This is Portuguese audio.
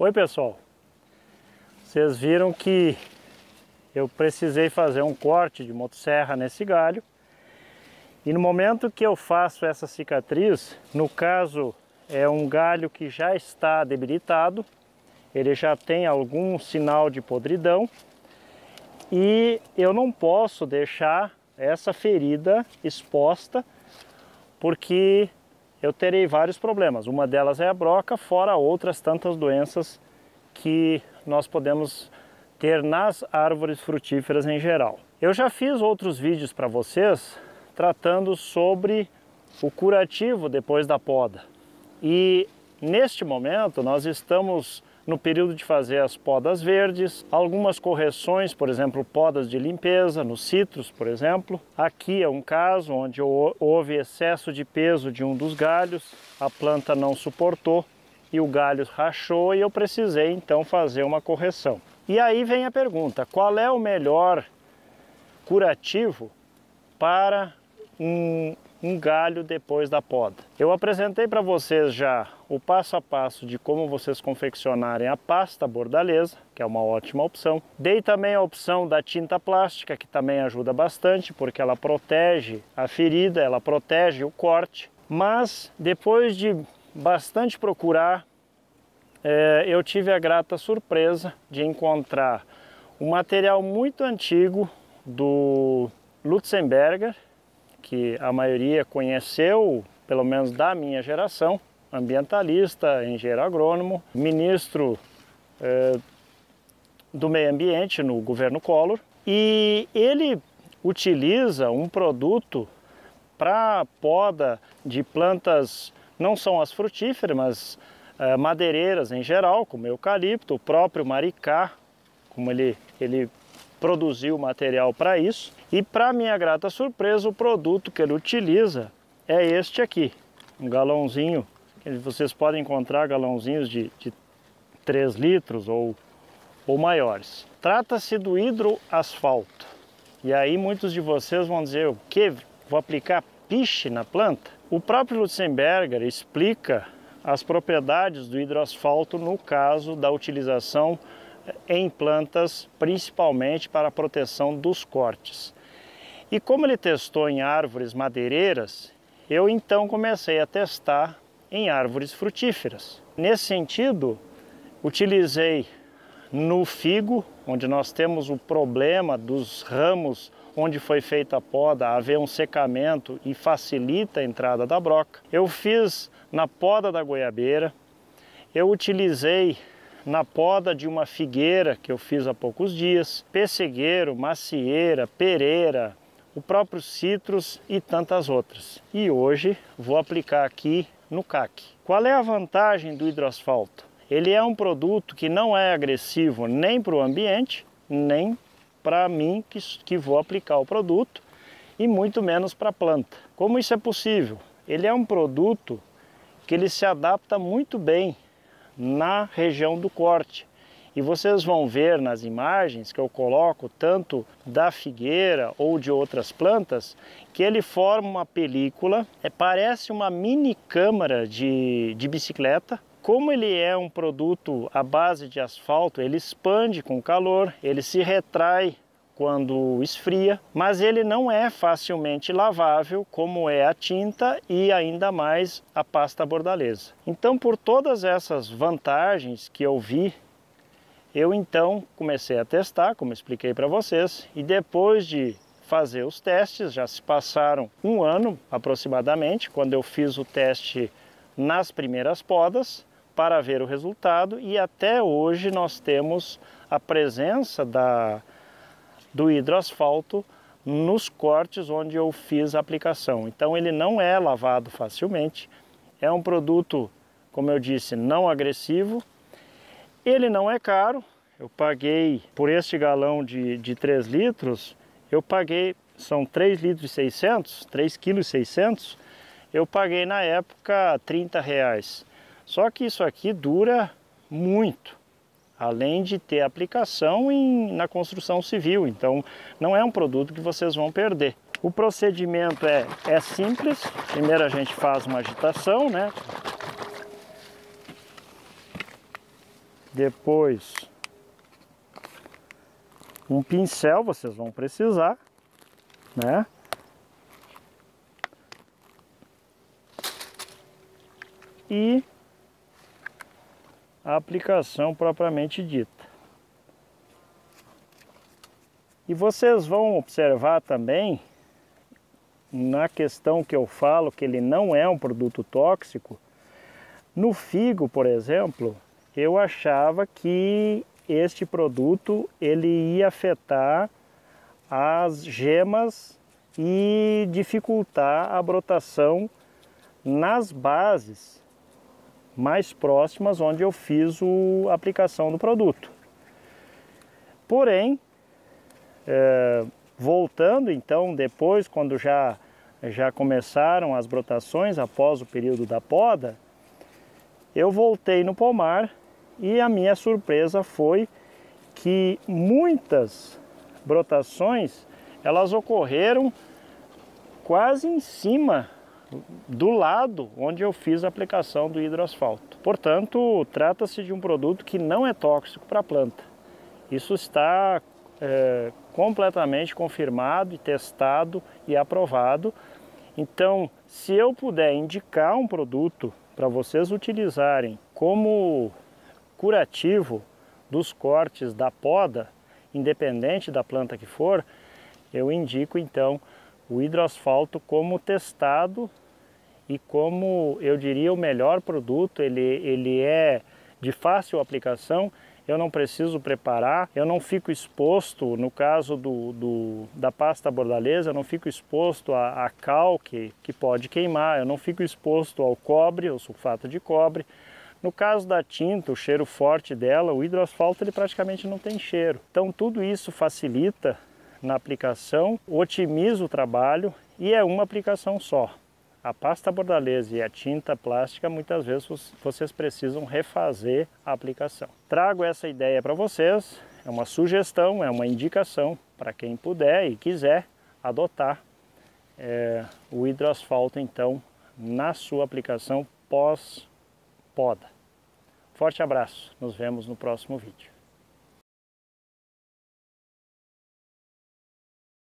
Oi pessoal, vocês viram que eu precisei fazer um corte de motosserra nesse galho e no momento que eu faço essa cicatriz, no caso é um galho que já está debilitado, ele já tem algum sinal de podridão e eu não posso deixar essa ferida exposta porque eu terei vários problemas. Uma delas é a broca, fora outras tantas doenças que nós podemos ter nas árvores frutíferas em geral. Eu já fiz outros vídeos para vocês tratando sobre o curativo depois da poda. E neste momento nós estamos no período de fazer as podas verdes, algumas correções, por exemplo, podas de limpeza, nos citros, por exemplo. Aqui é um caso onde houve excesso de peso de um dos galhos, a planta não suportou e o galho rachou e eu precisei então fazer uma correção. E aí vem a pergunta, qual é o melhor curativo para um galho depois da poda? Eu apresentei para vocês já o passo a passo de como vocês confeccionarem a pasta bordaleza, que é uma ótima opção. Dei também a opção da tinta plástica, que também ajuda bastante, porque ela protege a ferida, ela protege o corte. Mas depois de bastante procurar, eu tive a grata surpresa de encontrar um material muito antigo do Lutzenberger, que a maioria conheceu, pelo menos da minha geração, ambientalista, engenheiro agrônomo, ministro do meio ambiente no governo Collor, e ele utiliza um produto para poda de plantas, não são as frutíferas, mas madeireiras em geral, como eucalipto, o próprio maricá, como ele produziu material para isso. E para minha grata surpresa, o produto que ele utiliza é este aqui, um galãozinho, vocês podem encontrar galãozinhos de 3 litros ou maiores. Trata-se do hidroasfalto. E aí muitos de vocês vão dizer, o que? Vou aplicar piche na planta? O próprio Lutzenberger explica as propriedades do hidroasfalto no caso da utilização em plantas, principalmente para a proteção dos cortes. E como ele testou em árvores madeireiras, eu então comecei a testar em árvores frutíferas. Nesse sentido, utilizei no figo, onde nós temos o problema dos ramos onde foi feita a poda, haver um secamento e facilita a entrada da broca. Eu fiz na poda da goiabeira, eu utilizei na poda de uma figueira que eu fiz há poucos dias, pessegueiro, macieira, pereira, o próprio citrus e tantas outras. E hoje vou aplicar aqui no caqui. Qual é a vantagem do hidroasfalto? Ele é um produto que não é agressivo nem para o ambiente, nem para mim que vou aplicar o produto, e muito menos para a planta. Como isso é possível? Ele é um produto que ele se adapta muito bem na região do corte. E vocês vão ver nas imagens que eu coloco, tanto da figueira ou de outras plantas, que ele forma uma película, parece uma mini câmara de bicicleta. Como ele é um produto à base de asfalto, ele expande com calor, ele se retrai quando esfria, mas ele não é facilmente lavável como é a tinta e ainda mais a pasta bordaleza. Então, por todas essas vantagens que eu vi, eu então comecei a testar, como expliquei para vocês, e depois de fazer os testes, já se passaram um ano aproximadamente, quando eu fiz o teste nas primeiras podas, para ver o resultado, e até hoje nós temos a presença do hidroasfalto nos cortes onde eu fiz a aplicação. Então ele não é lavado facilmente, é um produto, como eu disse, não agressivo, ele não é caro. Eu paguei por este galão de 3 litros, eu paguei, são 3 litros e 600, 3 quilos e 600, eu paguei na época R$30. Só que isso aqui dura muito, além de ter aplicação na construção civil, então não é um produto que vocês vão perder. O procedimento é simples, primeiro a gente faz uma agitação, né? Depois, um pincel vocês vão precisar, né? E a aplicação propriamente dita. E vocês vão observar também, na questão que eu falo, que ele não é um produto tóxico, no figo, por exemplo, eu achava que este produto ele ia afetar as gemas e dificultar a brotação nas bases mais próximas onde eu fiz a aplicação do produto. Porém, voltando então depois, quando já começaram as brotações após o período da poda, eu voltei no pomar e a minha surpresa foi que muitas brotações elas ocorreram quase em cima do lado onde eu fiz a aplicação do hidroasfalto. Portanto, trata-se de um produto que não é tóxico para a planta. Isso está completamente confirmado e testado e aprovado. Então, se eu puder indicar um produto para vocês utilizarem como curativo dos cortes da poda, independente da planta que for, eu indico então o hidroasfalto como testado e como, eu diria, o melhor produto. Ele é de fácil aplicação, eu não preciso preparar, eu não fico exposto, no caso da pasta bordaleza, eu não fico exposto a cal que pode queimar, eu não fico exposto ao cobre, ao sulfato de cobre. No caso da tinta, o cheiro forte dela, o hidroasfalto ele praticamente não tem cheiro. Então tudo isso facilita na aplicação, otimiza o trabalho e é uma aplicação só. A pasta bordaleza e a tinta plástica, muitas vezes vocês precisam refazer a aplicação. Trago essa ideia para vocês, é uma sugestão, é uma indicação para quem puder e quiser adotar o hidroasfalto então na sua aplicação pós-poda. Forte abraço, nos vemos no próximo vídeo.